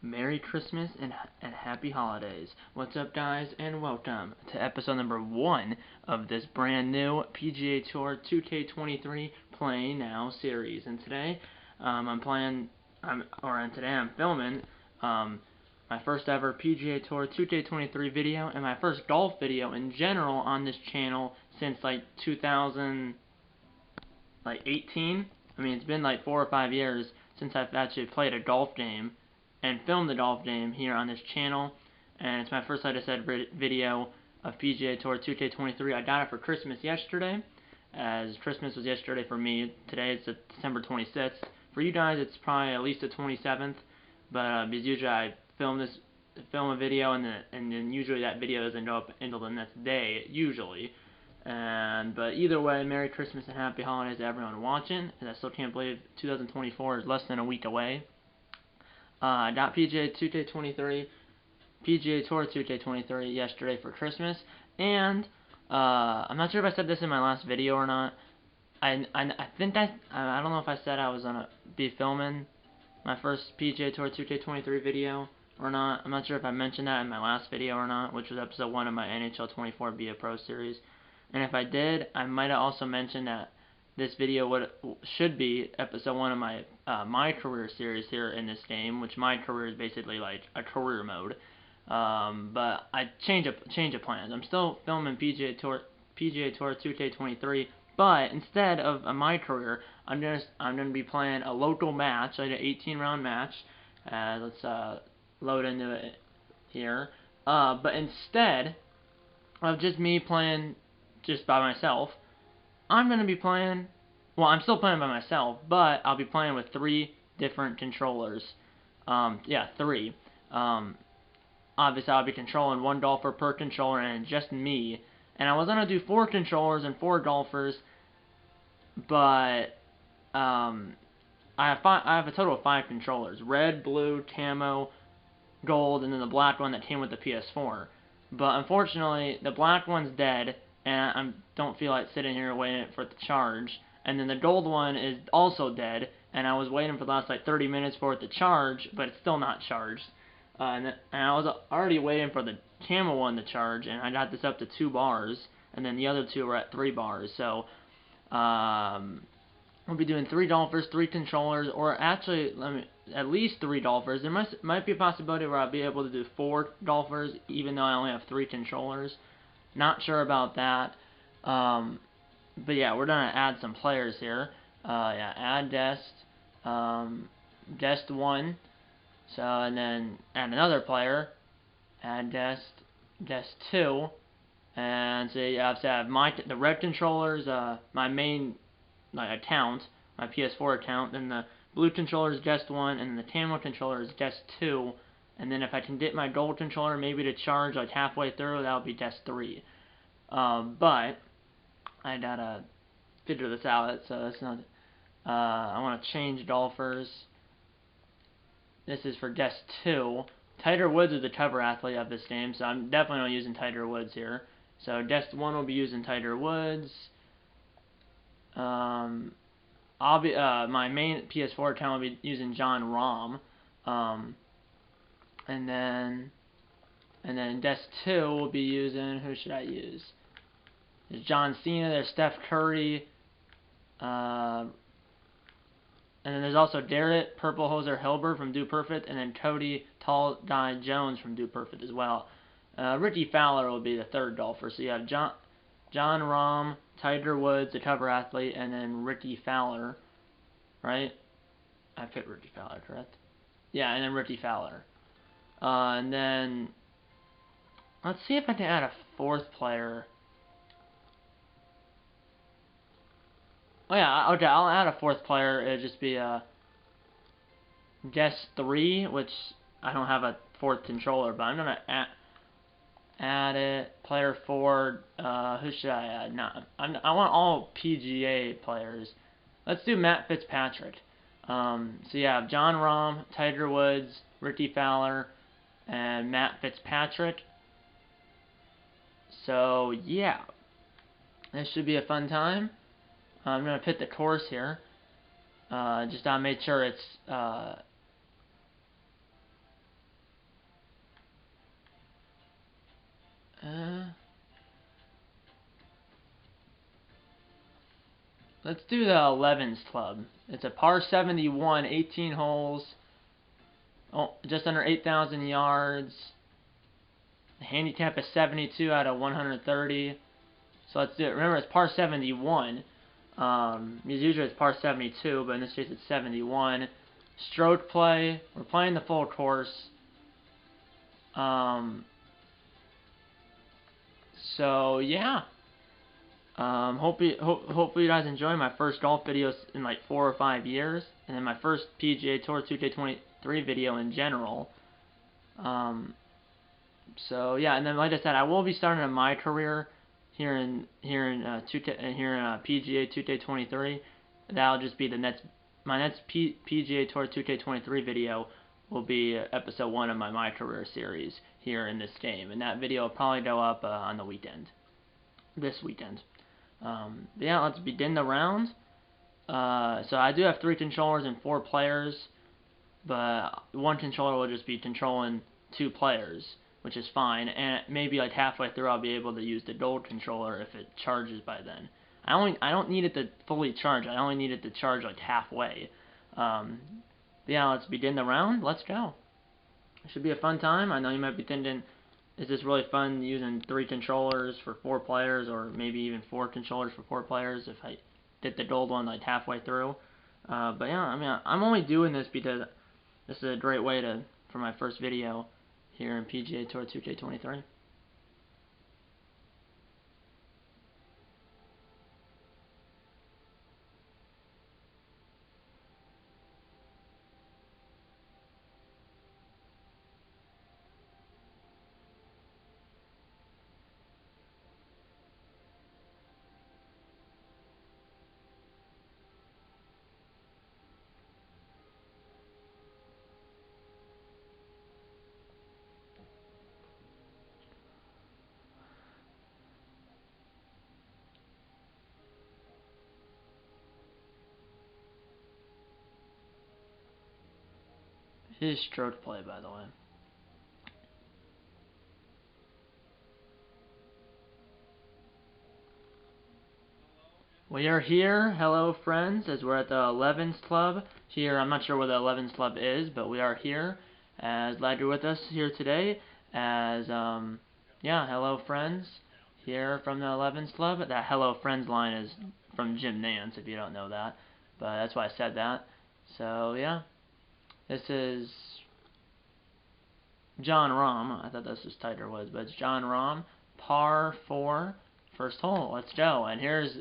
Merry Christmas and Happy Holidays. What's up, guys, and welcome to episode number 1 of this brand new PGA Tour 2K23 Play Now series. And today, I'm filming my first ever PGA Tour 2K23 video and my first golf video in general on this channel since like 2018. I mean, it's been like 4 or 5 years since I've actually played a golf game and filmed the golf game here on this channel, and it's my first, like I said, video of PGA Tour 2K23. I got it for Christmas yesterday, as Christmas was yesterday for me. Today it's December 26th. For you guys, it's probably at least the 27th, but because usually I film a video, and then usually that video doesn't go up until the next day, usually. But either way, Merry Christmas and Happy Holidays to everyone watching, and I still can't believe 2024 is less than a week away. I got PGA Tour 2K23 yesterday for Christmas, and I'm not sure if I said this in my last video or not. I don't know if I said I was gonna be filming my first PGA Tour 2K23 video or not. I'm not sure if I mentioned that in my last video or not, which was episode 1 of my NHL 24 Be a Pro series. And if I did, I might have also mentioned that this video should be episode 1 of my my career series here in this game, which my career is basically like a career mode. But I change of plans. I'm still filming PGA Tour 2K23, but instead of my career, I'm gonna be playing a local match, like an 18-round match. Let's load into it here. But instead of just me playing just by myself, I'm going to be playing, well, I'm still playing by myself, but I'll be playing with 3 different controllers. 3. Obviously, I'll be controlling 1 golfer per controller and just me. And I was going to do 4 controllers and 4 golfers, but I have a total of 5 controllers. Red, blue, camo, gold, and then the black one that came with the PS4. But unfortunately, the black one's dead, and I don't feel like sitting here waiting for it to charge. And then the gold one is also dead, and I was waiting for the last like 30 minutes for it to charge, but it's still not charged. And I was already waiting for the camo one to charge, and I got this up to 2 bars, and then the other 2 were at 3 bars. So we'll be doing 3 golfers, 3 controllers, or actually at least 3 golfers. There might be a possibility where I'll be able to do 4 golfers, even though I only have 3 controllers. Not sure about that. But yeah, we're gonna add some players here. Add guest, guest 1. So, and then add another player. Add guest 2. And so you have to have the red controllers, my main account, my PS4 account. Then the blue controller is guest 1, and then the camo controller is guest 2. And then if I can get my gold controller maybe to charge like halfway through, that'll be guest 3. But I gotta figure this out, so it's not. I want to change golfers. This is for guest 2. Tiger Woods is the cover athlete of this game, so I'm definitely not using Tiger Woods here. So guest 1 will be using Tiger Woods. I'll be my main PS4 account will be using John Rahm. And then guest 2 will be using, who should I use? There's John Cena, there's Steph Curry, and then there's also Garrett Purple Hoser Hilbert from Do Perfect, and then Cody Tall Guy Jones from Do Perfect as well. Ricky Fowler will be the 3rd golfer. So you have John Rahm, Tiger Woods, the cover athlete, and then Ricky Fowler, right? I picked Ricky Fowler, correct? Yeah, and then Ricky Fowler. And then let's see if I can add a 4th player. Oh yeah, okay, I'll add a 4th player. It'll just be guest 3, which I don't have a 4th controller, but I'm gonna add it. Player 4. Who should I add? No, I want all PGA players. Let's do Matt Fitzpatrick. So you have John Rahm, Tiger Woods, Ricky Fowler, and Matt Fitzpatrick. So yeah, this should be a fun time. I'm gonna pick the course here. Just to make sure it's let's do the 11s club. It's a par 71, 18 holes, just under 8,000 yards. The handicap is 72 out of 130. So let's do it. Remember, it's par 71. Usually it's par 72, but in this case it's 71. Stroke play. We're playing the full course. So yeah. Hopefully you guys enjoy my first golf videos in like 4 or 5 years, and then my first PGA Tour 2K23 video in general. So yeah, and then like I said, I will be starting my career here in PGA 2K23. That'll just be my next PGA Tour 2K23 video will be episode 1 of my career series here in this game, and that video will probably go up on the weekend, this weekend. Yeah, let's begin the round. So I do have 3 controllers and 4 players, but one controller will just be controlling 2 players, which is fine, and maybe like halfway through I'll be able to use the gold controller if it charges by then. I don't need it to fully charge. I only need it to charge like halfway. Yeah, let's begin the round. Let's go. It should be a fun time. I know you might be thinking, is this really fun using 3 controllers for 4 players, or maybe even 4 controllers for 4 players if I did the gold one like halfway through? But yeah, I mean, I'm only doing this because this is a great way for my first video here in PGA Tour 2K23. His stroke play, by the way. We are here, hello friends, as we're at the 11s Club. Here, I'm not sure where the 11s Club is, but we are here. Glad you're with us here today. Yeah, hello friends, here from the 11s Club. That hello friends line is from Jim Nance, if you don't know that. But that's why I said that. So, yeah. This is John Rahm. I thought this was Tiger Woods, but it's John Rahm. Par 4, first hole. Let's go. And here's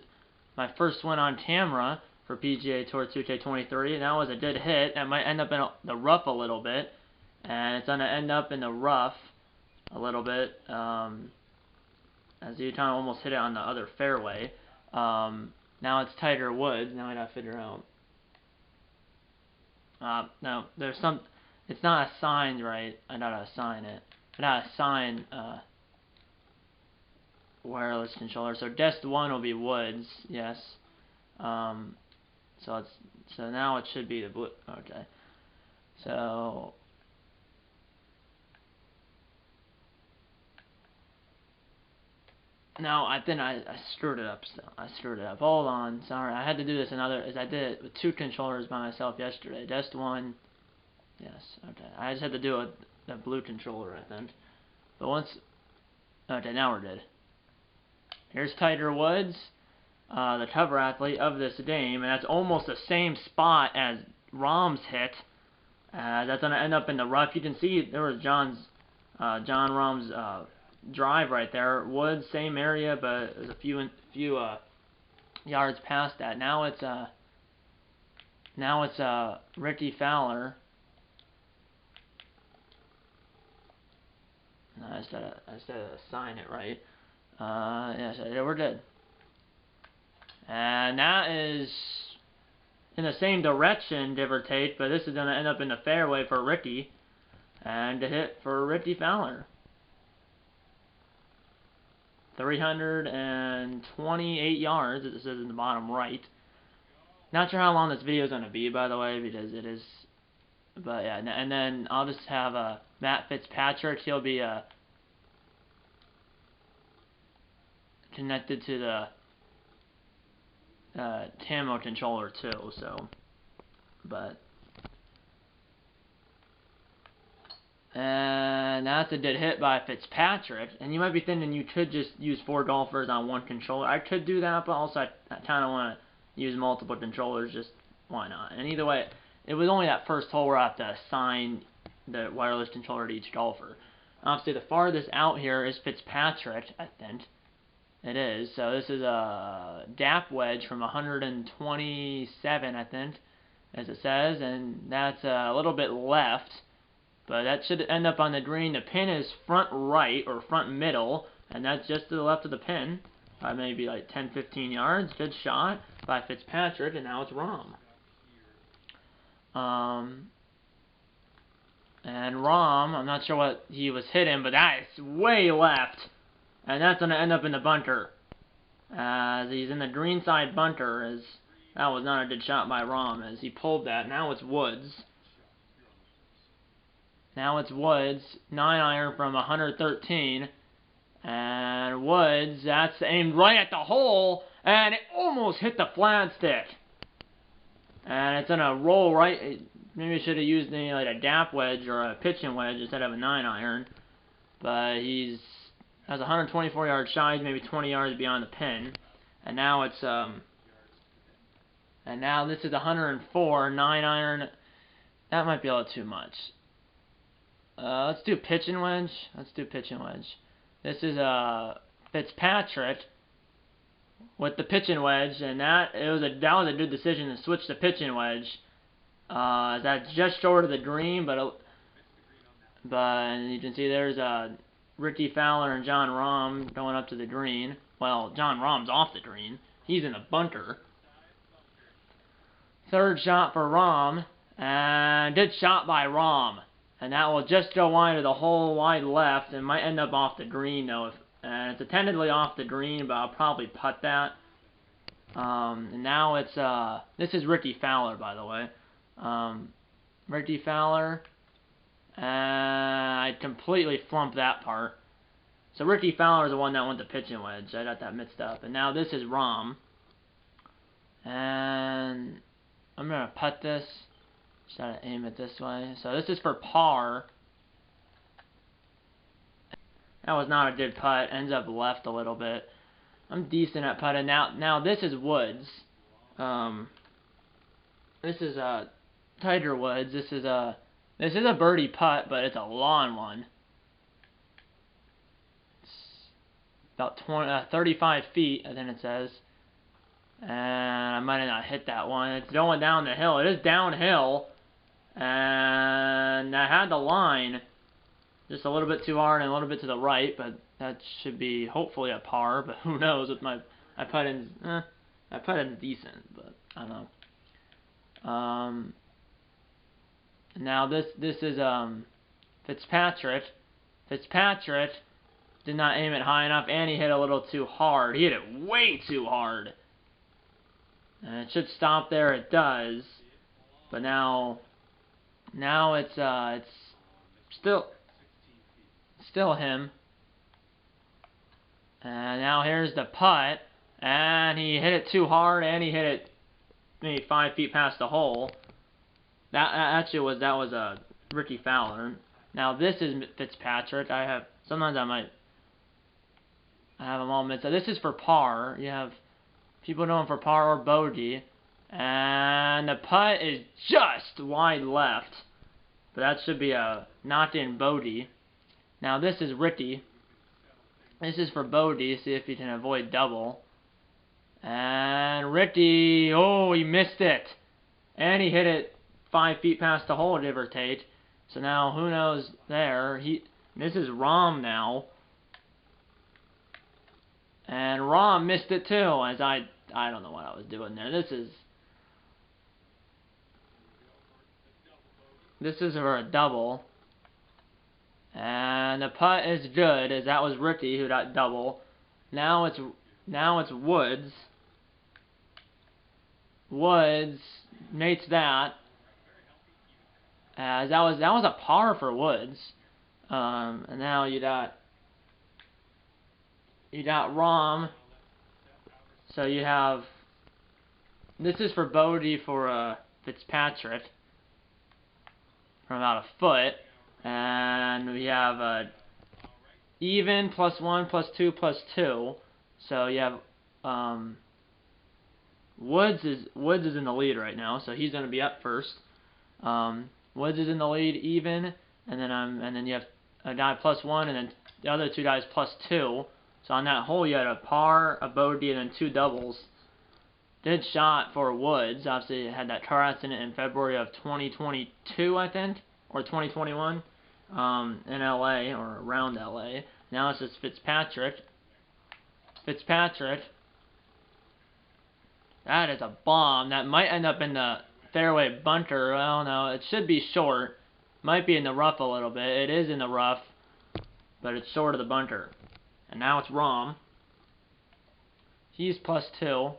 my first one on camera for PGA Tour 2K23. That was a good hit. That might end up in the rough a little bit. And it's going to end up in the rough a little bit. As you kind of almost hit it on the other fairway. Now it's Tiger Woods. Now I got to figure out. No, there's some. It's not assigned right. I gotta assign it. I gotta assign wireless controller. So guest 1 will be Woods. Yes. So now it should be the blue. Okay. So no, I think I screwed it up. Still, I screwed it up. Hold on. Sorry, I had to do this as I did it with 2 controllers by myself yesterday. Guest 1. Yes, okay. I just had to do a blue controller, I think. But once... Okay, now we're good. Here's Tiger Woods, the cover athlete of this game, and that's almost the same spot as Rahm's hit. That's going to end up in the rough. You can see there was John Rahm's drive right there. Woods, same area, but there's a few yards past that. Now it's Ricky Fowler. No, I just gotta assign it right. Yes, yeah, we're good. And that is in the same direction, give or take, but this is going to end up in the fairway for Ricky. And a hit for Ricky Fowler. 328 yards, it says in the bottom right. Not sure how long this video is going to be, by the way, because it is... But yeah, and then I'll just have Matt Fitzpatrick. He'll be connected to Tamo controller too. So, but. And that's a dead hit by Fitzpatrick. And you might be thinking you could just use 4 golfers on 1 controller. I could do that, but also I kind of want to use multiple controllers. Just why not? And either way, it was only that first hole where I have to assign the wireless controller to each golfer. Obviously, the farthest out here is Fitzpatrick, I think. It is. So this is a DAP wedge from 127, I think, as it says. And that's a little bit left. But that should end up on the green. The pin is front right or front middle, and that's just to the left of the pin, by maybe like 10-15 yards. Good shot by Fitzpatrick, and now it's Rahm. And Rahm, I'm not sure what he was hitting, but that is way left, and that's going to end up in the bunker. As he's in the green side bunker, as that was not a good shot by Rahm, as he pulled that. Now it's Woods. Now it's Woods, 9-iron from 113, and Woods, that's aimed right at the hole, and it almost hit the flat stick. And it's gonna roll right. Maybe should have used like a gap wedge or a pitching wedge instead of a 9-iron. But has a 124-yard shot. He's maybe 20 yards beyond the pin, and now it's and now this is 104 9-iron. That might be a little too much. Let's do pitching wedge. Let's do pitching wedge. This is Fitzpatrick with the pitching wedge, and that was a good decision to switch the pitching wedge. That's just short of the green, but you can see there's Ricky Fowler and Jon Rahm going up to the green. Well, Jon Rahm's off the green. He's in the bunker. Third shot for Rahm, and good shot by Rahm. And that will just go wide of the hole, wide left, and might end up off the green, though. And it's tentatively off the green, but I'll probably putt that. And now it's, this is Ricky Fowler, by the way. Ricky Fowler. And I completely flumped that part. So Ricky Fowler is the one that went to pitching wedge. I got that mixed up. And now this is Rahm. And I'm going to putt this. Just gotta aim it this way. So this is for par. That was not a good putt. Ends up left a little bit. I'm decent at putting. Now this is Woods. This is Tiger Woods. This is a birdie putt, but it's a long one. It's about 35 feet, I think it says. And I might have not hit that one. It's going down the hill. It is downhill. And I had the line just a little bit too hard and a little bit to the right, but that should be hopefully a par, but who knows with my I put in decent, but I don't know. Now this is Fitzpatrick. Fitzpatrick did not aim it high enough, and he hit a little too hard. He hit it way too hard. And it should stop there. It does. But now it's still him. And now here's the putt, and he hit it too hard, and he hit it maybe 5 feet past the hole. That was a Ricky Fowler. Now this is Fitzpatrick. Sometimes I have them all mixed up. This is for par. You have people going for par or bogey. And the putt is just wide left. But that should be a knocked-in bogey. Now this is Ricky. This is for bogey. See if he can avoid double. And Ricky, oh, he missed it. And he hit it 5 feet past the hole, give or take. So now, who knows there. This is Rahm now. And Rahm missed it too, as I don't know what I was doing there. This is for a double. And the putt is good, as that was Ricky who got double. Now it's Woods. Woods mates that. As that was a par for Woods. And now you got Rahm. So you have this is for bogey for Fitzpatrick from about a foot, and we have even, +1, +2, +2. So you have Woods is in the lead right now, so he's gonna be up first. Woods is in the lead, even, and then you have a guy +1, and then the other two guys +2. So on that hole, you had a par, a bogey, and then 2 doubles. Good shot for Woods. Obviously, had that car accident in February of 2022, I think, or 2021, in LA or around LA. Now it's just Fitzpatrick. That is a bomb. That might end up in the fairway bunker. I don't know. It should be short. Might be in the rough a little bit. It is in the rough, but it's short of the bunker. And now it's Rahm. He's +2.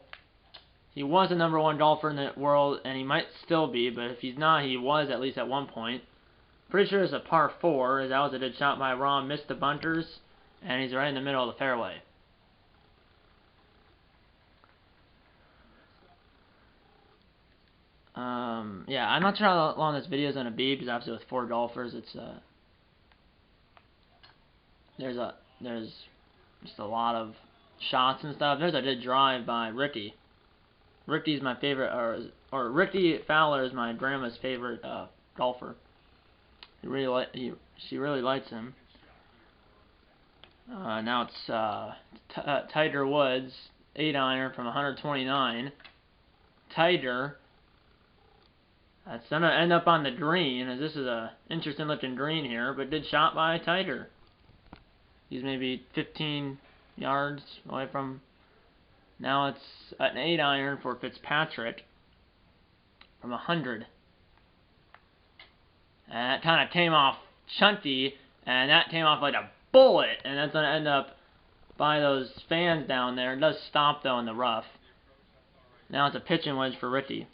He was the #1 golfer in the world, and he might still be, but if he's not, he was at least at one point. Pretty sure it's a par 4, as that was a good shot by Rahm. Missed the bunkers, and he's right in the middle of the fairway. Yeah, I'm not sure how long this video is going to be, because obviously with 4 golfers, it's there's just a lot of shots and stuff. There's a good drive by Ricky. Ricky's my favorite, or Ricky Fowler is my grandma's favorite golfer. She really likes him. Now it's Tiger Woods, 8-iron from 129. Tiger. That's gonna end up on the green, as this is a interesting looking green here, but good shot by Tiger. He's maybe 15 yards away from. Now it's an 8-iron for Fitzpatrick from 100. And that kind of came off chunky, and that came off like a bullet, and that's gonna end up by those fans down there. It does stop though in the rough. Now it's a pitching wedge for Ricky.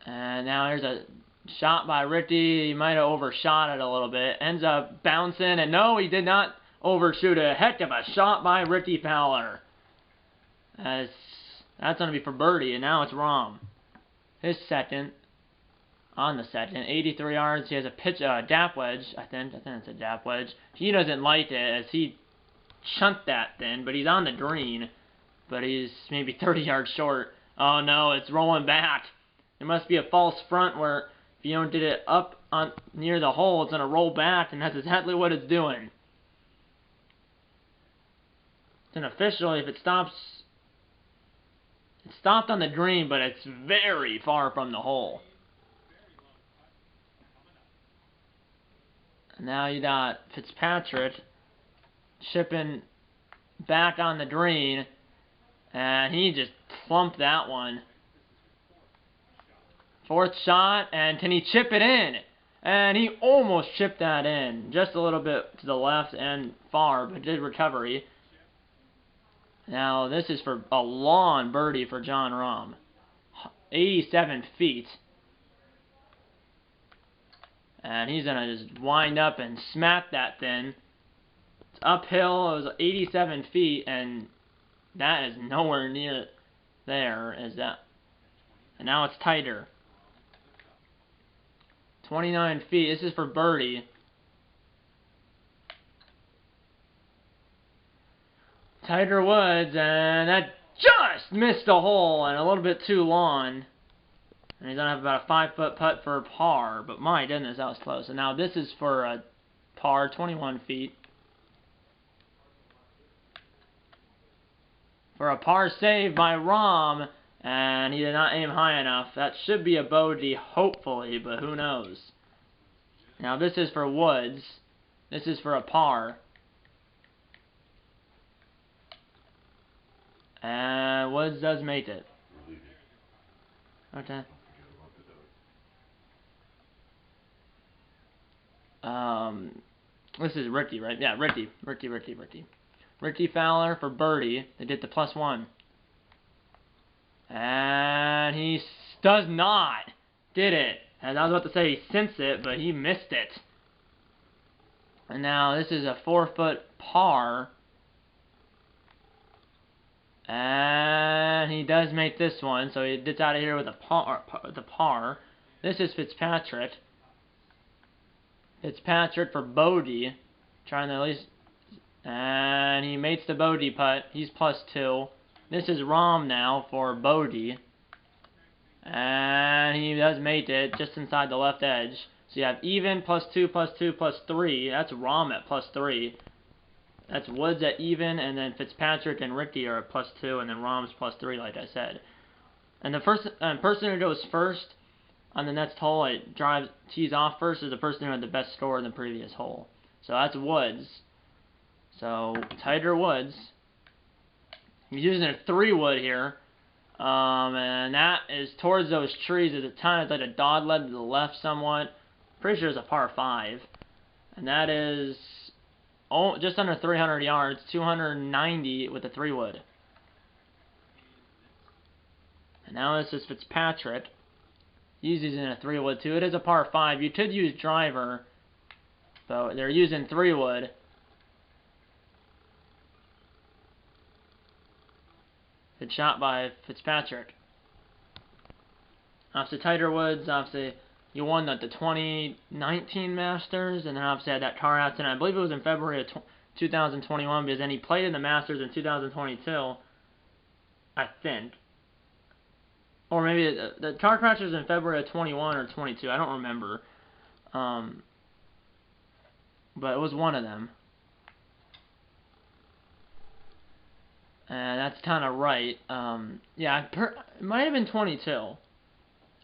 And now here's a shot by Ricky. He might have overshot it a little bit. Ends up bouncing, and no, he did not overshoot it. Heck of a shot by Ricky Fowler. That's going to be for birdie, and now it's Rahm. His second, on the second, 83 yards. He has a dap wedge, I think it's a dap wedge. He doesn't like it, as he chunked that thin, but he's on the green. But he's maybe 30 yards short. Oh no, it's rolling back. There must be a false front where if you don't get it up on near the hole, it's going to roll back, and that's exactly what it's doing. Then officially, if it stops, it stopped on the green, but it's very far from the hole. And now you got Fitzpatrick chipping back on the green, and he just plumped that one. 4th shot, and can he chip it in? And he almost chipped that in. Just a little bit to the left and far, but did recovery. Now, this is for a long birdie for Jon Rahm. 87 feet. And he's going to just wind up and smack that thing. It's uphill. It was 87 feet, and that is nowhere near there. Is that? And now it's tighter. 29 feet. This is for birdie. Tiger Woods, and that just missed a hole and a little bit too long. And he's going to have about a 5-foot putt for a par, but my goodness, that was close. And now this is for a par, 21 feet. For a par save by Rahm, and he did not aim high enough. That should be a bogey, hopefully, but who knows. Now this is for Woods. This is for a par. And Woods does make it. Okay. This is Ricky, right? Yeah, Ricky. Ricky Fowler for birdie. They did the +1. And he does not. Did it. And I was about to say he sensed it, but he missed it. And now this is a 4-foot par. And he does make this one, so he gets out of here with a par. This is Fitzpatrick. Fitzpatrick for bogey, trying to at least, and he makes the bogey putt. He's +2. This is Rahm now for bogey, and he does make it just inside the left edge. So you have even, +2, +2, +3. That's Rahm at +3. That's Woods at even, and then Fitzpatrick and Ricky are at +2, and then Rahm's +3, like I said. And the person who goes first on the next hole, it tees off first, is the person who had the best score in the previous hole. So that's Woods. So Tiger Woods. He's using a 3-wood here. And that is towards those trees. At the time, it's like a dog leg to the left somewhat. Pretty sure it's a par 5. And that is just under 300 yards, 290 with a 3-wood. And now this is Fitzpatrick. He's using a 3-wood too. It is a par 5. You could use driver, but they're using 3-wood. Good shot by Fitzpatrick. Obviously, Tiger Woods, obviously, he won the 2019 Masters, and then obviously had that car accident. I believe it was in February of 2021, because then he played in the Masters in 2022, I think. Or maybe the car crash was in February of 21 or 22. I don't remember. But it was one of them. And that's kind of right. Yeah, it might have been 22.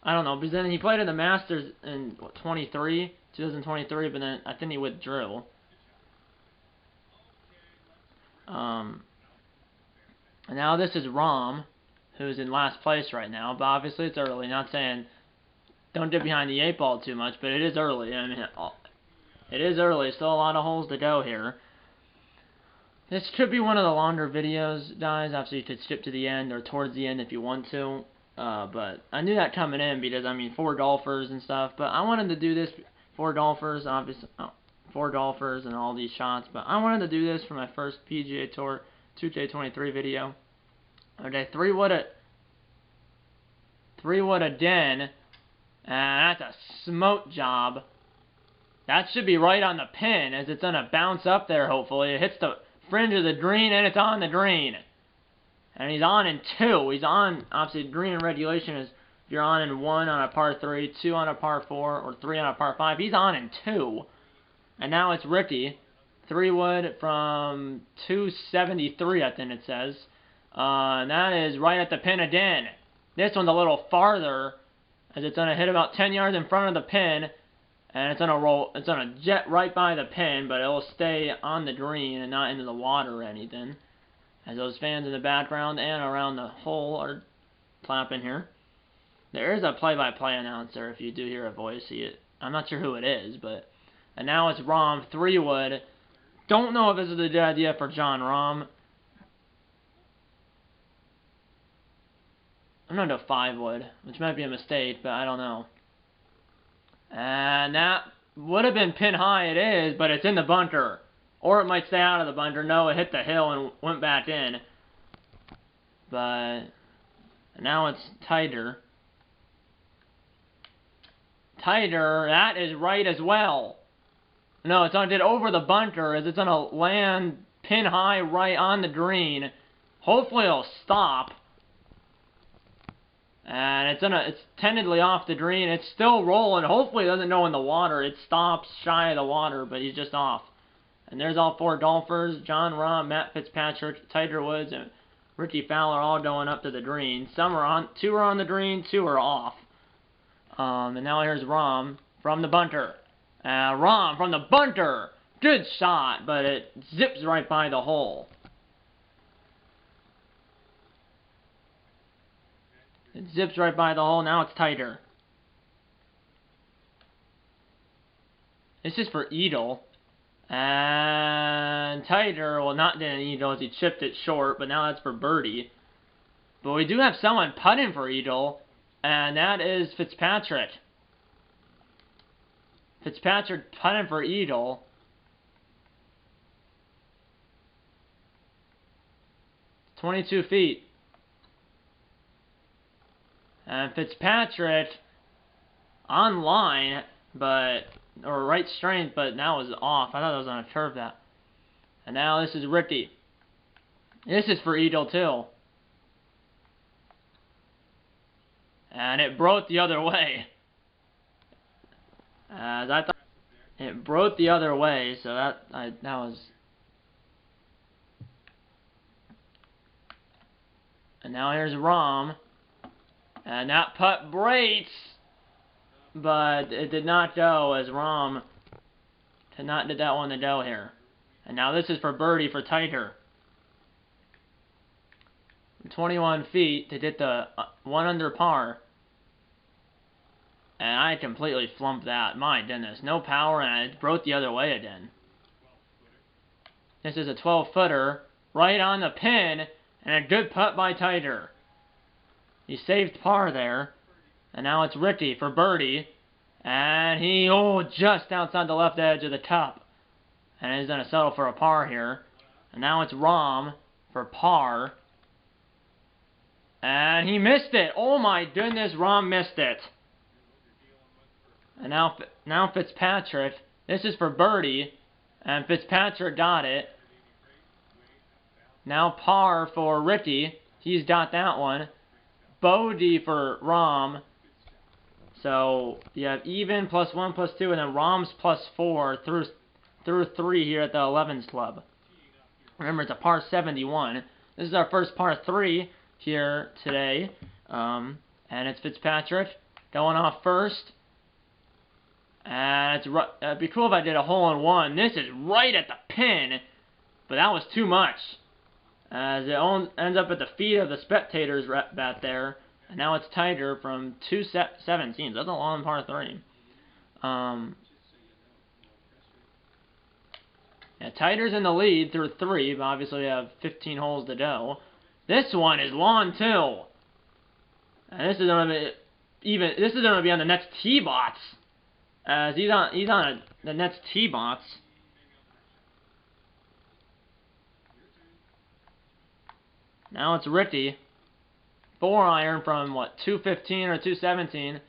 I don't know, because then he played in the Masters in 2023, but then I think he withdrew. And now this is Rahm, who's in last place right now, but obviously it's early. Not saying don't get behind the 8 ball too much, but it is early. I mean, it is early. Still a lot of holes to go here. This could be one of the longer videos, guys. Obviously, you could skip to the end or towards the end if you want to. But I knew that coming in because, I mean, 4 golfers and stuff. But I wanted to do this 4 golfers, obviously, 4 golfers and all these shots. But I wanted to do this for my first PGA Tour 2K23 video. Okay, 3-wood again. And that's a smoke job. That should be right on the pin as it's going to bounce up there, hopefully. It hits the fringe of the green, and it's on the green. And he's on in 2. He's on, obviously, green in regulation is if you're on in 1 on a par 3, 2 on a par 4, or 3 on a par 5. He's on in 2. And now it's Ricky. 3-wood from 273, I think it says. And that is right at the pin again. This one's a little farther, as it's going to hit about 10 yards in front of the pin. And it's gonna roll. It's gonna jet right by the pin, but it'll stay on the green and not into the water or anything. As those fans in the background and around the hole are clapping here. There is a play-by-play announcer. If you do hear a voice, I'm not sure who it is, but. And now it's Rahm 3-wood. Don't know if this is a good idea for Jon Rahm. I'm gonna go 5-wood, which might be a mistake, but I don't know. And that would have been pin high, it is, but it's in the bunker. Or it might stay out of the bunker. No, it hit the hill and went back in. But now it's Tiger. Tiger, that is right as well. No, it's going to get over the bunker as it's going to land pin high right on the green. Hopefully it'll stop. And it's tentatively off the green. It's still rolling. Hopefully it doesn't go in the water. It stops shy of the water, but he's just off. And there's all 4 golfers. Jon Rahm, Matt Fitzpatrick, Tiger Woods, and Ricky Fowler all going up to the green. 2 are on the green, 2 are off. And now here's Rahm from the bunker. Rahm from the bunker. Good shot, but it zips right by the hole. It zips right by the hole. Now it's tighter. This is for Eagle. And Tiger, well, not didn't Eagle as he chipped it short, but now that's for birdie. But we do have someone putting for Eagle, and that is Fitzpatrick. Fitzpatrick putting for Eagle. 22 feet. And Fitzpatrick on line, or right strength, but now is off. I thought it was on a curve that. And now this is Ricky. This is for Eagle too. And it broke the other way. As I thought, it broke the other way, so that was. And now here's Rom. And that putt breaks, but it did not go, as Rom did not get that one to go here. And now this is for birdie for Tiger. 21 feet to get the 1 under par. And I completely flumped that. My goodness. No power, and it broke the other way again. This is a 12-footer right on the pin, and a good putt by Tiger. He saved par there. And now it's Ricky for birdie. And he, just outside the left edge of the top. And he's going to settle for a par here. And now it's Rom for par. And he missed it. Oh my goodness, Rom missed it. And now Fitzpatrick. This is for birdie. And Fitzpatrick got it. Now par for Ricky. He's got that one. Bogey for Rom. So you have even +1 +2, and then Rom's +4 through 3 here at the 11s club. Remember, it's a par 71. This is our first par 3 here today. And it's Fitzpatrick going off first. And it'd be cool if I did a hole-in-one. This is right at the pin, but that was too much. As it ends up at the feet of the spectators back there. And now it's Tiger from 217. That's a long par 3. Yeah, Tiger's in the lead through 3, but obviously we have 15 holes to go. This one is long too. And this is gonna be on the next tee box. As he's on the next tee box. Now it's Ricky. 4-iron from, 215 or 217.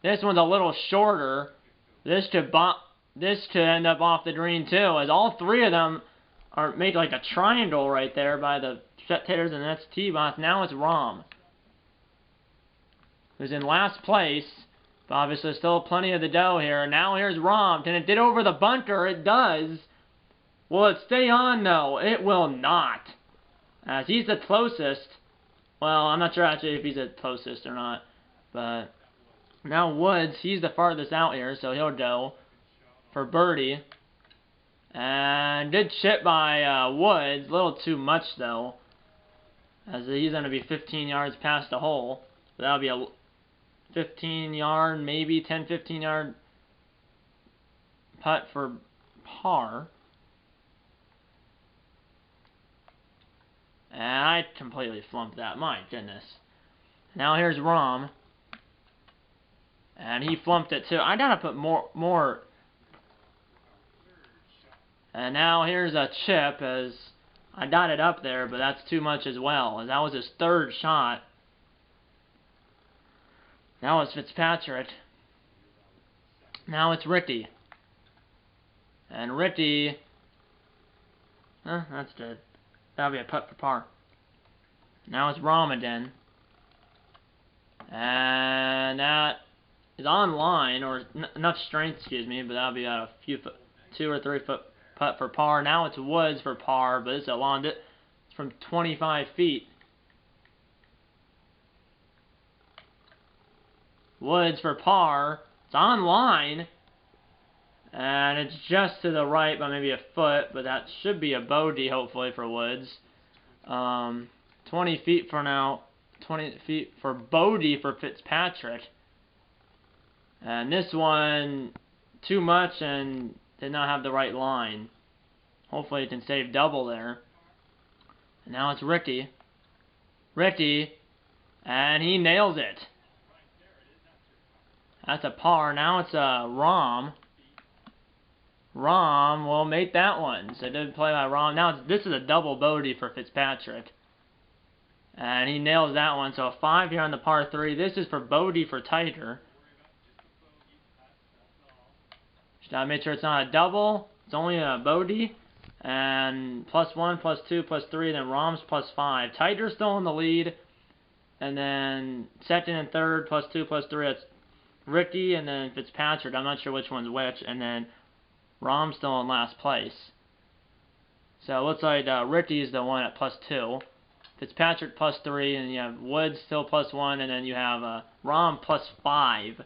This one's a little shorter. This could end up off the green too, as all 3 of them are made like a triangle right there by the spectators in the next tee box. Now it's Rom, who's in last place, but obviously still plenty of the dough here. Now here's Rom. Can it get over the bunker? It does. Will it stay on? No, it will not. As he's the closest. Well, I'm not sure actually if he's the closest or not. But now Woods, he's the farthest out here, so he'll go for birdie. And good chip by Woods. A little too much, though. As he's going to be 15 yards past the hole. So that'll be a 15-yard, maybe 10, 15-yard putt for par. And I completely flumped that. My goodness. Now here's Rom. And he flumped it too. I gotta put more. And now here's a chip, as I got it up there, but that's too much as well. As that was his 3rd shot. Now it's Fitzpatrick. Now it's Ricky. And Ricky. That's good. That'll be a putt for par. Now it's Rom again. And that is on line, or enough strength, excuse me, but that'll be a few 2 or 3 foot putt for par. Now it's Woods for par, but it's a long, it's from 25 feet. Woods for par. It's on line. And it's just to the right by maybe a foot, but that should be a bogey, hopefully, for Woods. 20 feet for now. 20 feet for bogey for Fitzpatrick. And this one, too much and did not have the right line. Hopefully it can save double there. And now it's Ricky. Ricky. And he nails it. That's a par. Now it's a Rom. Rom will make that one. So it did play by Rom. Now this is a double bogey for Fitzpatrick. And he nails that one. So a 5 here on the par 3. This is for bogey for Tiger. Just gotta make sure it's not a double. It's only a bogey. And +1, +2, +3. Then Rahm's +5. Tiger's still in the lead. And then second and third, +2, +3. That's Ricky. And then Fitzpatrick. I'm not sure which one's which. And then Rahm's still in last place. So it looks like Ricky's the one at +2. Fitzpatrick +3, and you have Woods still +1, and then you have Rahm +5.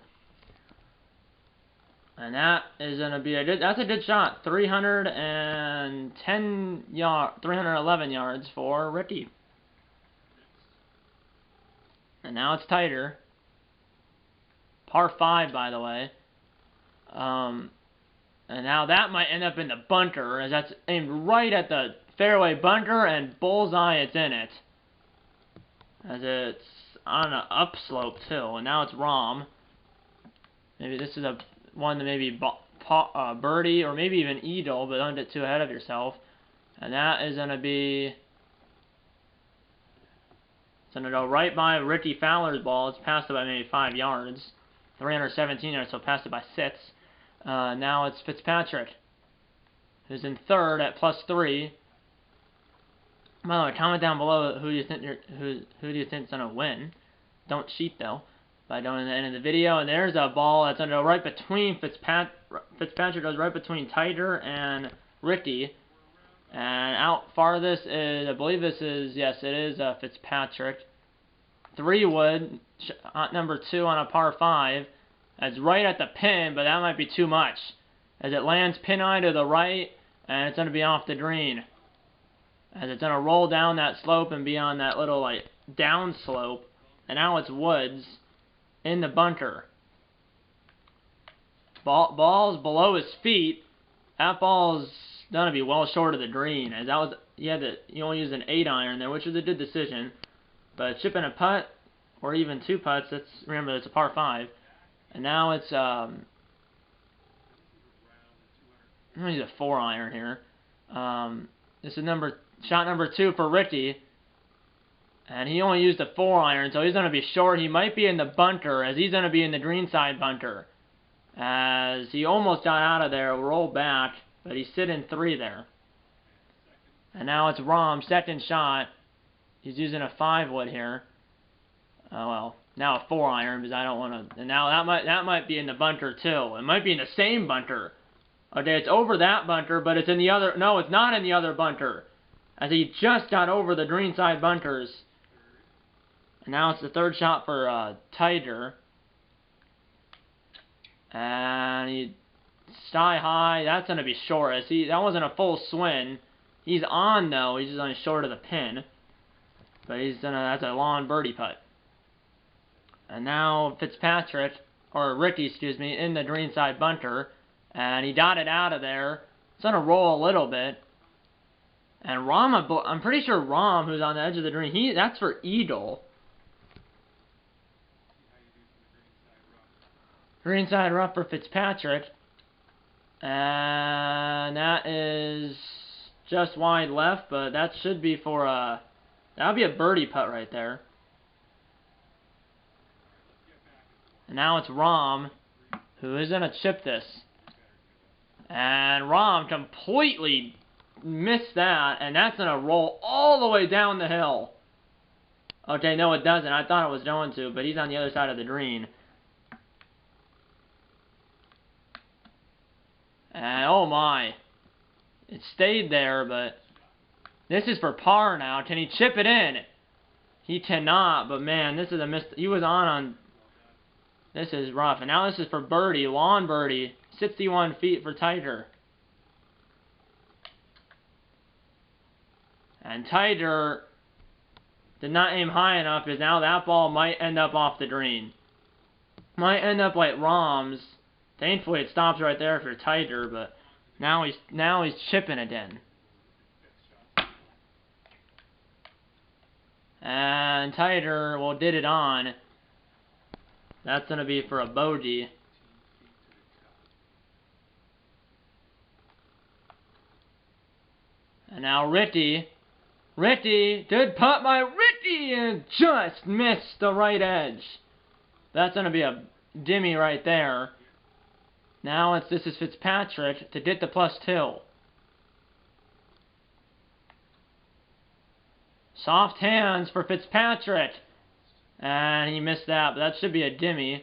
And that is gonna be that's a good shot. 311 yards for Ricky. And now it's tighter. Par 5, by the way. And now that might end up in the bunker, as that's aimed right at the fairway bunker, and bullseye, it's in it. As it's on an upslope too, and now it's Rahm. Maybe this is a one that maybe birdie or maybe even eagle, but don't get too ahead of yourself. And that is going to be, it's going to go right by Ricky Fowler's ball. It's past it by maybe 5 yards, 317 yards, so passed it by 6. Now it's Fitzpatrick, who's in third at +3. By the way, comment down below who do you think who do you think's gonna win. Don't cheat though by doing the end of the video. And there's a ball that's gonna go right between Fitzpatrick goes right between Tiger and Ricky. And out farthest is, I believe this is, yes, it is Fitzpatrick. 3-wood, shot number 2 on a par 5. That's right at the pin, but that might be too much, as it lands pin eye to the right, and it's going to be off the green. As it's going to roll down that slope and be on that little, like, down slope. And now it's Woods in the bunker. Ball's below his feet. That ball's going to be well short of the green, as that was, you only used an 8-iron there, which was a good decision. But chipping a putt, or even 2 putts, remember, it's a par 5. And now it's, I'm going to use a 4-iron here. This is shot number 2 for Ricky. And he only used a 4-iron, so he's going to be short. He might be in the bunker, as he's going to be in the greenside bunker. As he almost got out of there, rolled back, but he's sitting 3 there. And now it's Rahm, second shot. He's using a 5-wood here. Oh, well. Now a 4-iron, because I don't want to. And now that might be in the bunker too. It might be in the same bunker. Okay, it's over that bunker, but it's in the other. No, it's not in the other bunker, as he just got over the greenside bunkers. And now it's the third shot for Tiger. And he sky high. That's gonna be short. As that wasn't a full swing. He's on though. He's just only short of the pin. But that's a long birdie putt. And now Fitzpatrick, or Ricky, excuse me, in the greenside bunker. And he got it out of there. It's going to roll a little bit. And Rahm, I'm pretty sure Rahm, who's on the edge of the green, that's for eagle. Greenside rough for Fitzpatrick. And that is just wide left, but that should be for that'll be a birdie putt right there. And now it's Rahm, who is going to chip this. And Rahm completely missed that, and that's going to roll all the way down the hill. Okay, no it doesn't. I thought it was going to, but he's on the other side of the green. And oh my. It stayed there, but this is for par now. Can he chip it in? He cannot, but man, this is a miss. He was on. This is rough. And now this is for birdie, lawn birdie, 61 feet for Tiger. And Tiger did not aim high enough, because now that ball might end up off the green. Might end up like Rahm's. Thankfully it stops right there for Tiger, but now he's chipping again. And Tiger, well, did it on. That's going to be for a bogey. And now Ricky. Good putt by Ricky! Ricky and just missed the right edge. That's going to be a dimmy right there. Now this is Fitzpatrick to get the +2. Soft hands for Fitzpatrick. And he missed that, but that should be a dimmy.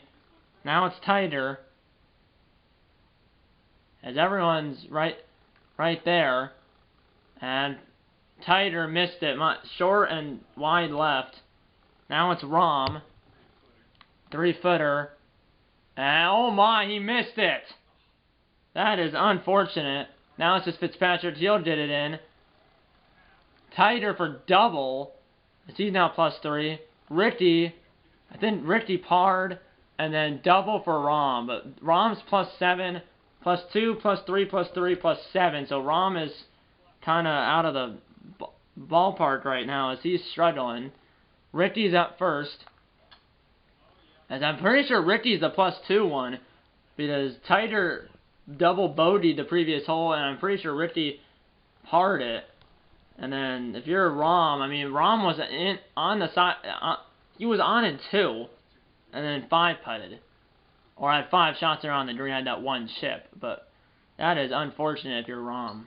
Now it's tighter. As everyone's right there. And tighter missed it. Short and wide left. Now it's Rahm. 3-footer. And oh my, he missed it. That is unfortunate. Now it's just Fitzpatrick. He'll get it in. Tighter for double. He's now +3. Ricky, I think Ricky parred, and then double for Rahm. But Rahm's +7, +2, +3, +3, +7. So Rahm is kind of out of the ballpark right now as he's struggling. Ricky's up first. As I'm pretty sure Ricky's the +2 one, because Tighter double bogeyed the previous hole, and I'm pretty sure Ricky parred it. And then if you're Rahm, I mean Rahm was on the side, he was on in 2, and then 5 putted, or had 5 shots around the green, had that 1 chip. But that is unfortunate if you're Rahm.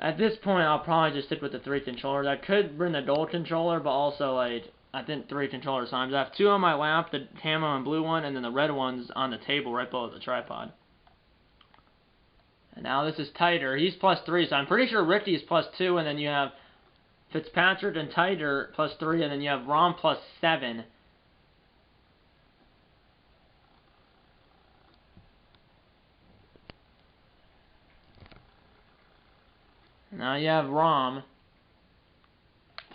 At this point, I'll probably just stick with the 3 controllers. I could bring the dual controller, but also, like, I think 3 controller times. I have 2 on my lap, the camo and blue one, and then the red one's on the table right below the tripod. And now this is tighter. He's +3, so I'm pretty sure Ricky's +2, and then you have Fitzpatrick and Tighter +3, and then you have Rahm +7. Now you have Rahm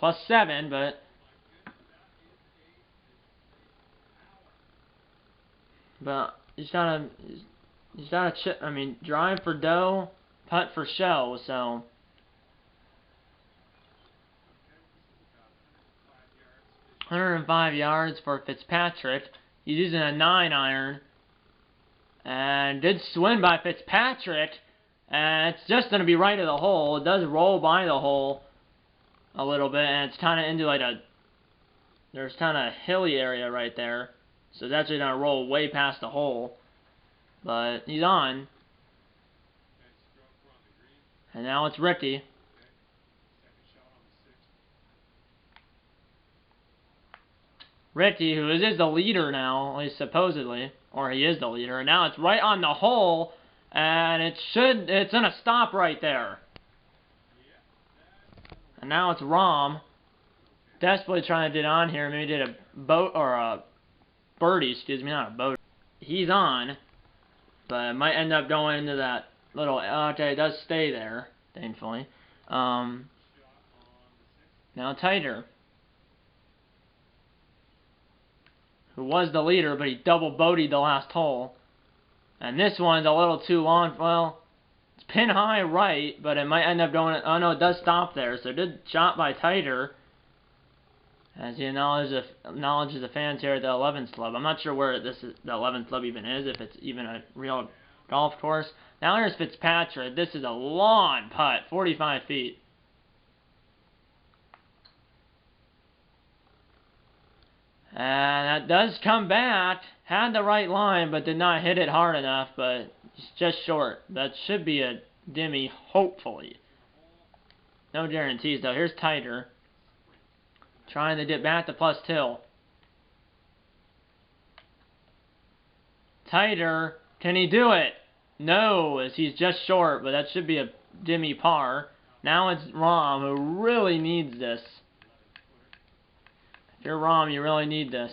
+7, but he's gotta chip. I mean, drive for dough, putt for show. So 105 yards for Fitzpatrick. He's using a 9-iron, and did swing by Fitzpatrick. And it's just going to be right of the hole. It does roll by the hole a little bit, and it's kind of into like there's kind of a hilly area right there. So it's actually going to roll way past the hole. But he's on. And now it's Ricky. Ricky, who is the leader now, at least supposedly. Or he is the leader. And now it's right on the hole. And it's gonna stop right there. And now it's Rahm. Desperately trying to get on here. Maybe did a boat or a birdie, excuse me, not a boat. He's on. But it might end up going into that little, okay, it does stay there, thankfully. Now Tighter, who was the leader, but he double bogeyed the last hole. And this one's a little too long. Well, it's pin high right, but it might end up going, oh no, it does stop there. So it did shot by Tighter, as he acknowledges the fans here at the 11th club. I'm not sure where the 11th club even is, if it's even a real golf course. Now here's Fitzpatrick. This is a long putt, 45 feet. And that does come back. Had the right line, but did not hit it hard enough, but it's just short. That should be a dimmy, hopefully. No guarantees, though. Here's Tighter, trying to get back to +2. Tighter, can he do it? No, as he's just short, but that should be a dimmy par. Now it's Rahm, who really needs this. If you're Rahm, you really need this.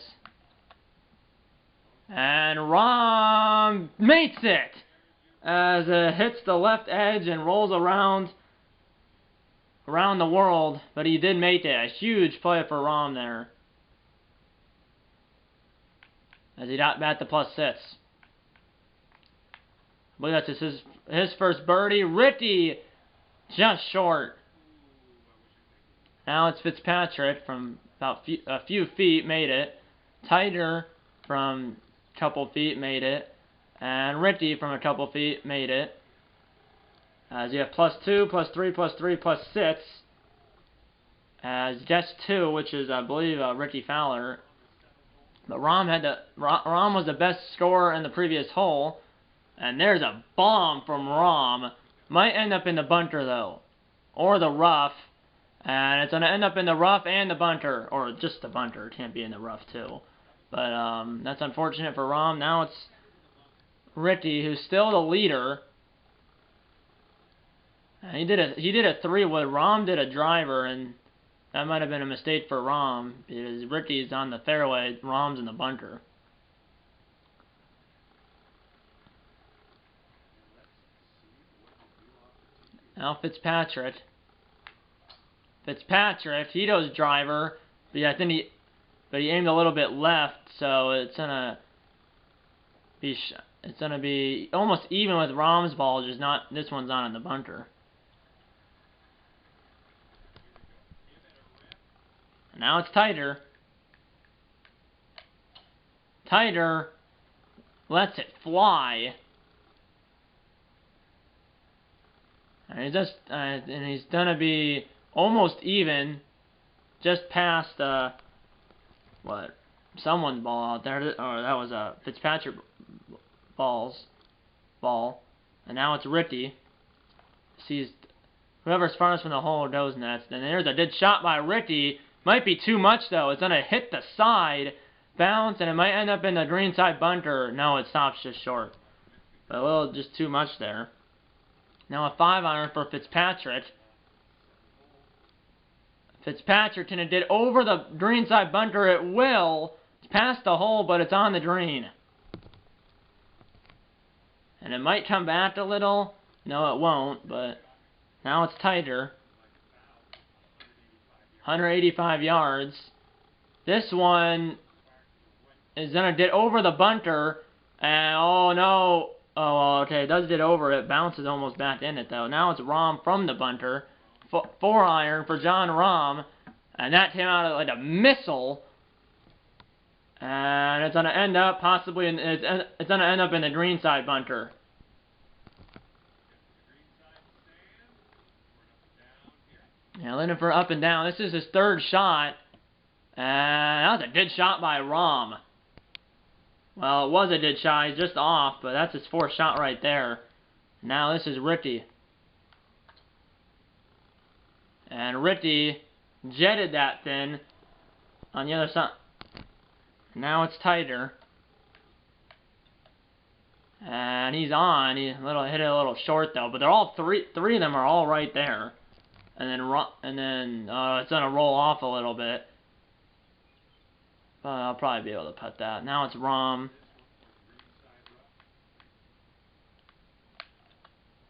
And Rahm makes it! As it hits the left edge and rolls around the world. But he did make it. A huge play for Rahm there. As he got back to +6. I believe that's his first birdie. Ricky, just short. Now it's Fitzpatrick from about a few feet, made it. Tighter from a couple feet, made it. And Ricky from a couple feet, made it. As you have +2, +3, +3, +6. As just 2, which is, I believe, Ricky Fowler. But Rahm was the best scorer in the previous hole. And there's a bomb from Rahm. Might end up in the bunter, though. Or the rough. And it's going to end up in the rough and the bunter. Or just the bunter. It can't be in the rough, too. But that's unfortunate for Rahm. Now it's Ricky, who's still the leader. And he did a 3-wood. Rahm did a driver, and that might have been a mistake for Rahm, because Ricky's on the fairway, Rahm's in the bunker. Now Fitzpatrick, he does driver, but yeah, he aimed a little bit left, so it's gonna be almost even with Rahm's ball, just not this one's not in the bunter. And now it's tighter. Tighter lets it fly. And he's gonna be almost even, just past someone's ball out there. Or that was a Fitzpatrick ball, and now it's Ricky. Sees whoever's farthest from the hole goes next. And there's a good shot by Ricky. Might be too much though. It's gonna hit the side, bounce, and it might end up in the green side bunker. No, it stops just short. But a little just too much there. Now a 5-iron for Fitzpatrick. Fitzpatrick, can it get over the green side bunker? It will. It's past the hole, but it's on the green. And it might come back a little. No, it won't, but now it's tighter. 185 yards. This one is going to get over the bunker. And, oh, no. Oh, okay, it does get over it. Bounces almost back in it, though. Now it's Rahm from the bunter. 4-iron for Jon Rahm. And that came out like a missile. And it's going to end up possibly it's going to end up in the green side bunker. Yeah, looking for up and down. This is his 3rd shot. And that was a good shot by Rahm. Well, it was a good shot. He's just off, but that's his 4th shot right there. Now this is Ricky. And Ricky jetted that thing on the other side. Now it's tighter. And he's on. He hit it a little short though, but they're all three of them are all right there. And then it's gonna roll off a little bit. But I'll probably be able to putt that. Now it's Rahm.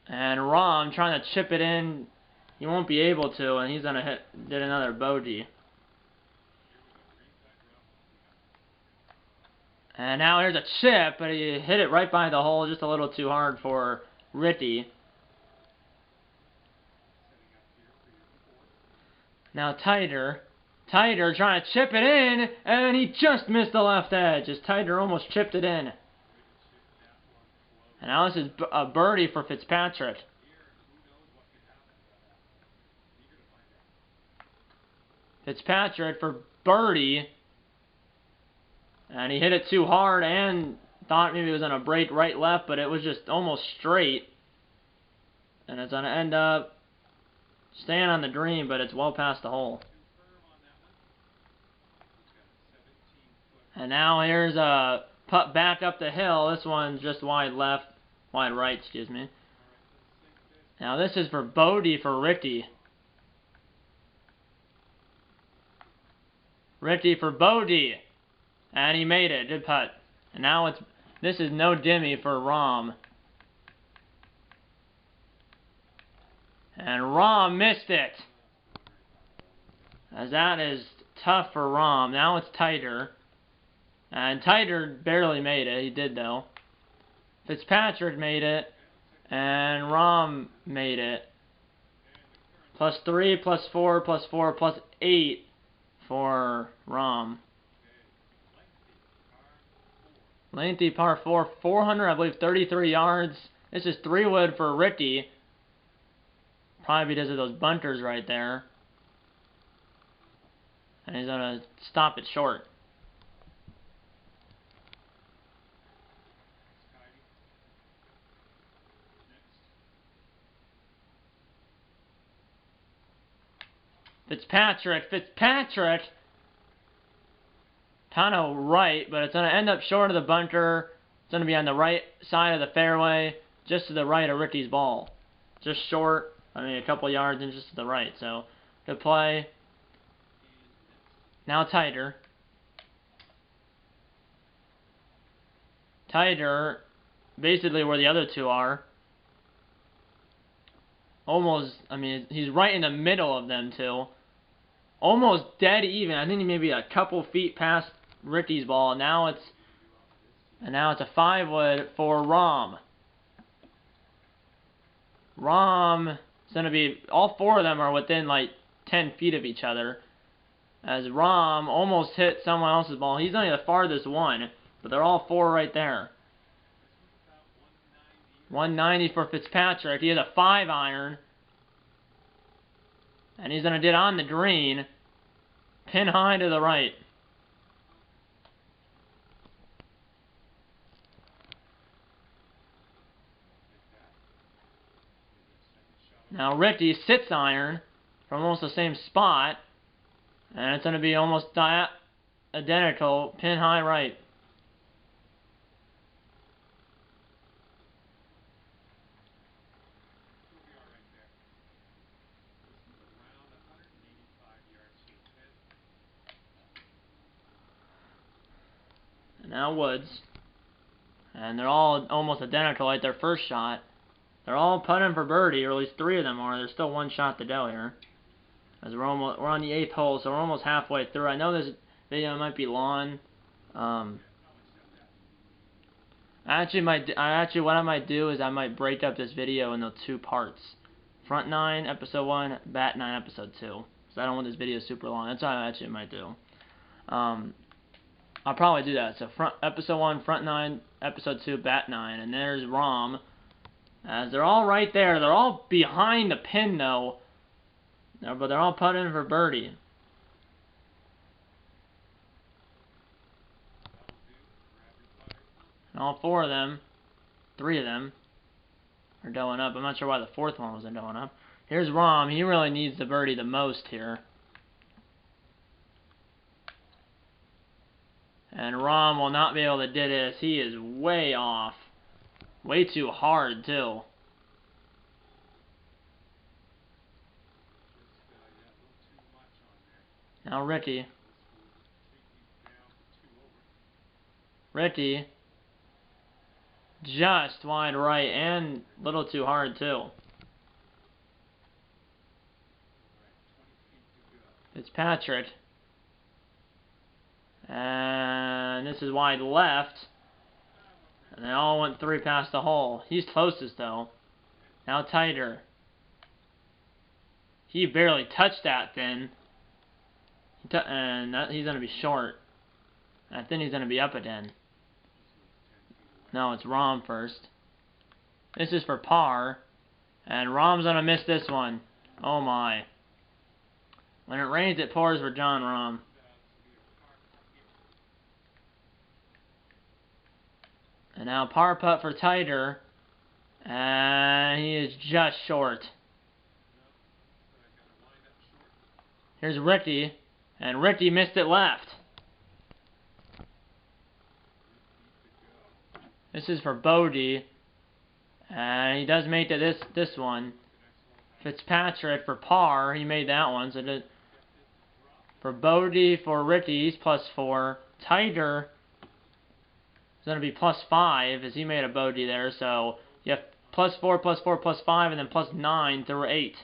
And Rahm trying to chip it in. He won't be able to, and he's gonna did another bogey. And now here's a chip, but he hit it right by the hole, just a little too hard for Ricky. Now tighter, trying to chip it in, and he just missed the left edge. As Tighter almost chipped it in. And now this is a birdie for Fitzpatrick. Fitzpatrick for birdie. And he hit it too hard and thought maybe it was going to break right-left, but it was just almost straight. And it's going to end up staying on the green, but it's well past the hole. And now here's a putt back up the hill. This one's just wide right, excuse me. Now this is for bogey for Ricky. Ricky for bogey. And he made it. Good putt. And now this is no dimmy for Rahm. And Rahm missed it. As that is tough for Rahm. Now it's tighter. And Tighter barely made it. He did, though. Fitzpatrick made it. And Rahm made it. +3, +4, +4, +8 for Rahm. Lengthy par 4, 400, I believe, 33 yards. This is 3-wood for Ricky. Probably because of those bunters right there. And he's going to stop it short. Fitzpatrick! Kind of right, but it's going to end up short of the bunter. It's going to be on the right side of the fairway, just to the right of Ricky's ball. Just short, I mean a couple yards and just to the right. So, good play. Now tighter. Tighter, basically where the other two are. Almost, I mean, he's right in the middle of them two. Almost dead even. I think he may be a couple feet past Ricky's ball. Now it's a 5-wood for Rahm. Rahm is going to be, all four of them are within like 10 feet of each other. As Rahm almost hit someone else's ball. He's only the farthest one, but they're all four right there. 190 for Fitzpatrick. He has a 5-iron. And he's going to get on the green. Pin high to the right. Now Ricky 6-iron from almost the same spot. And it's going to be almost identical. Pin high right. And now Woods. And they're all almost identical like their first shot. They're all putting for birdie, or at least 3 of them are. There's still 1 shot to go here. As we're on the 8th hole, so we're almost halfway through. I know this video might be long. Actually, what I might do is I might break up this video into 2 parts. Front 9, episode 1, bat 9, episode 2. So I don't want this video super long. That's what I actually might do. I'll probably do that. So episode 1, front 9, episode 2, bat 9, and there's Rahm. As they're all right there. They're all behind the pin though. But they're all putting for birdie. And all 4 of them, 3 of them, are going up. I'm not sure why the 4th one wasn't going up. Here's Rahm. He really needs the birdie the most here. And Rahm will not be able to do this. He is way off. Way too hard, too. Now Ricky. Just wide right and a little too hard, too. Fitzpatrick. And this is wide left. And they all went 3 past the hole. He's closest, though. Now tighter. He barely touched that thing. He's going to be short. I think he's going to be up again. No, it's Rahm first. This is for par. And Rahm's going to miss this one. Oh my. When it rains, it pours for John Rahm. And now par putt for tighter. And he is just short. Here's Ricky. And Ricky missed it left. This is for bogey. And he does make it this one. Fitzpatrick for par. He made that one. So for bogey for Ricky, he's +4. Tighter is going to be +5 as he made a bogey there. So you have +4, +4, +5, and then +9 through 8.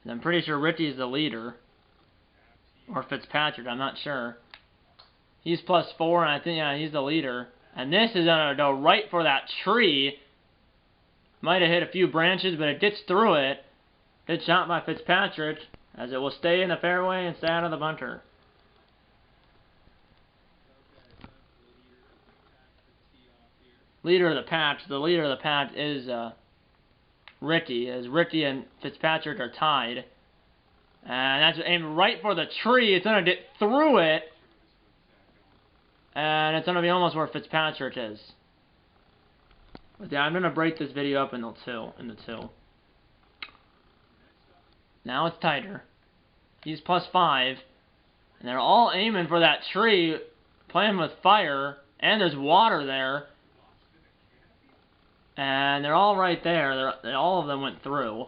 And I'm pretty sure Ricky's the leader. Or Fitzpatrick, I'm not sure. He's +4, and I think, yeah, he's the leader. And this is going to go right for that tree. Might have hit a few branches, but it gets through it. Good shot by Fitzpatrick, as it will stay in the fairway and stay out of the bunter. Leader of the patch. The leader of the patch is Ricky, as Ricky and Fitzpatrick are tied. And that's aimed right for the tree. It's going to get through it. And it's going to be almost where Fitzpatrick is. But yeah, I'm going to break this video up into two. Now it's tighter. He's +5. And they're all aiming for that tree, playing with fire. And there's water there. And they're all right there. All of them went through.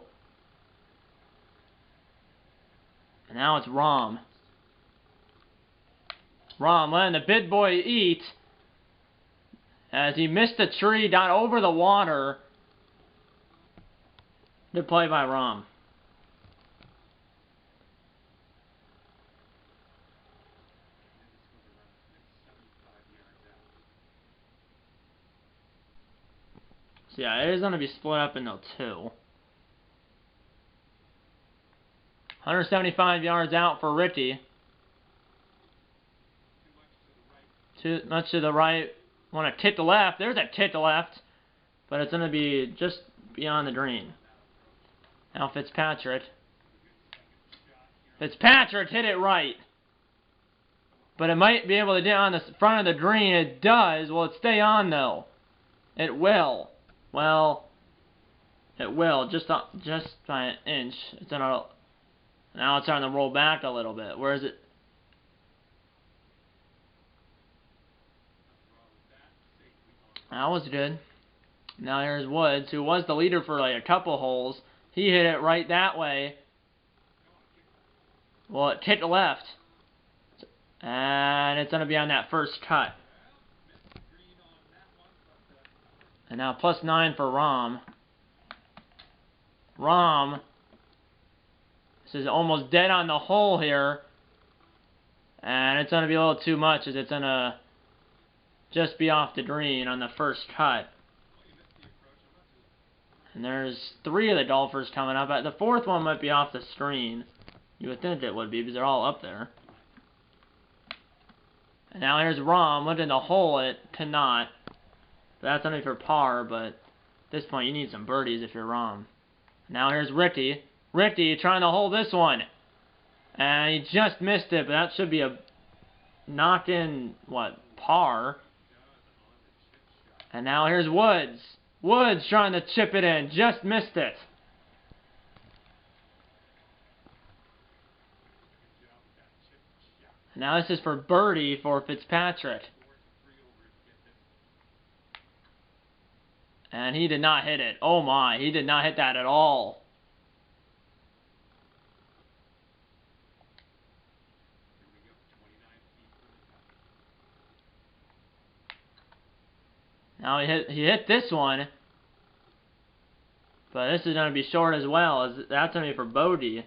And now it's Rahm. Rahm letting the big boy eat. As he missed the tree down over the water. Good play by Rahm. So yeah, it is going to be split up into two. 175 yards out for Ricky. Too much to the right. Want to tip the left. There's a tip to left. But it's going to be just beyond the green. Now Fitzpatrick. Fitzpatrick hit it right. But it might be able to get on the front of the green. It does. Will it stay on though? It will. Well, it will. Just by an inch. Now it's starting to roll back a little bit. Where is it? That was good. Now here's Woods, who was the leader for like a couple holes. He hit it right that way. Well, it kicked left. And it's going to be on that first cut. And now +9 for Rahm. Rahm. This is almost dead on the hole here. And it's going to be a little too much as it's going to just be off the green on the first cut. And there's 3 of the golfers coming up. The 4th one might be off the screen. You would think it would be because they're all up there. And now here's Rahm looking to hole it. Cannot. That's only for par, but at this point you need some birdies if you're Rahm. Now here's Ricky. Ricky trying to hold this one. And he just missed it, but that should be a knock-in, par. And now here's Woods. Woods trying to chip it in. Just missed it. Now this is for birdie for Fitzpatrick. And he did not hit it. Oh my, he did not hit that at all. Now he hit this one. But this is going to be short as well. That's going to be for bogey.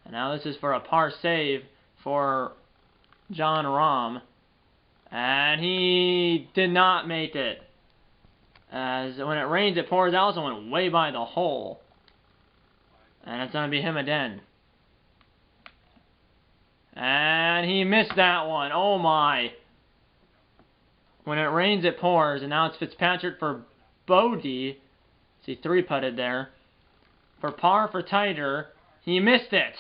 And now this is for a par save for Jon Rahm. And he did not make it. As when it rains, it pours out, so it went way by the hole. And it's going to be him again. And he missed that one. Oh my. When it rains, it pours. And now it's Fitzpatrick for bogey. See, 3-putted there. For par for tighter. He missed it.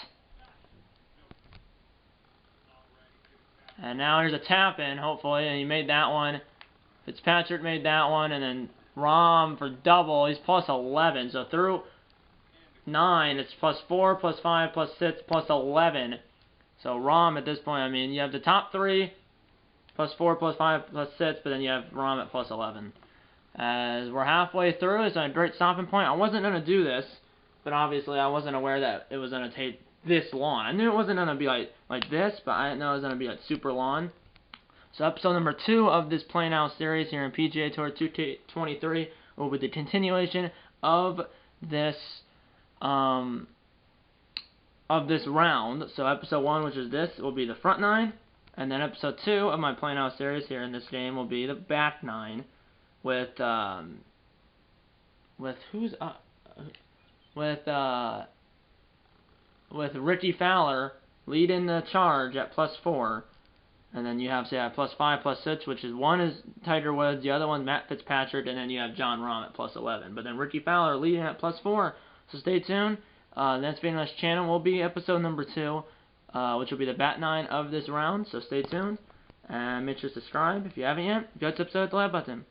And now here's a tap-in, hopefully. And he made that one. Fitzpatrick made that one. And then Rahm for double. He's +11. So through 9, it's +4, +5, +6, +11. So Rahm at this point, I mean, you have the top 3, +4, +5, +6, but then you have Rahm at +11. As we're halfway through, it's a great stopping point. I wasn't going to do this, but obviously I wasn't aware that it was going to take this long. I knew it wasn't going to be like this, but I didn't know it was going to be like super long. So episode number 2 of this Playing Out series here in PGA Tour 223 will be the continuation of this round. So episode 1, which is this, will be the front 9, and then episode 2 of my Playing Out series here in this game will be the back 9 with Ricky Fowler leading the charge at +4. And then you have, say, +5, +6, which is one is Tiger Woods, the other one's Matt Fitzpatrick, and then you have John Rahm at +11. But then Ricky Fowler leading at +4. So stay tuned. Next video on this channel will be episode number 2, which will be the bat 9 of this round. So stay tuned. And make sure to subscribe if you haven't yet. If you like this episode, hit the like button.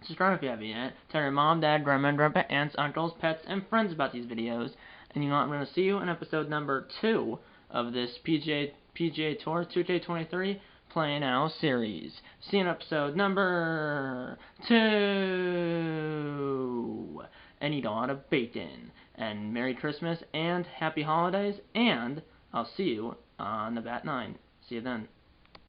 Subscribe if you haven't yet. Tell your mom, dad, grandma, grandpa, aunts, uncles, pets, and friends about these videos. And you know what? I'm going to see you in episode number 2 of this PGA Tour 2K23 Play Now series. See you in episode number 2. And eat a lot of bacon. And Merry Christmas and Happy Holidays. And I'll see you on the bat 9. See you then.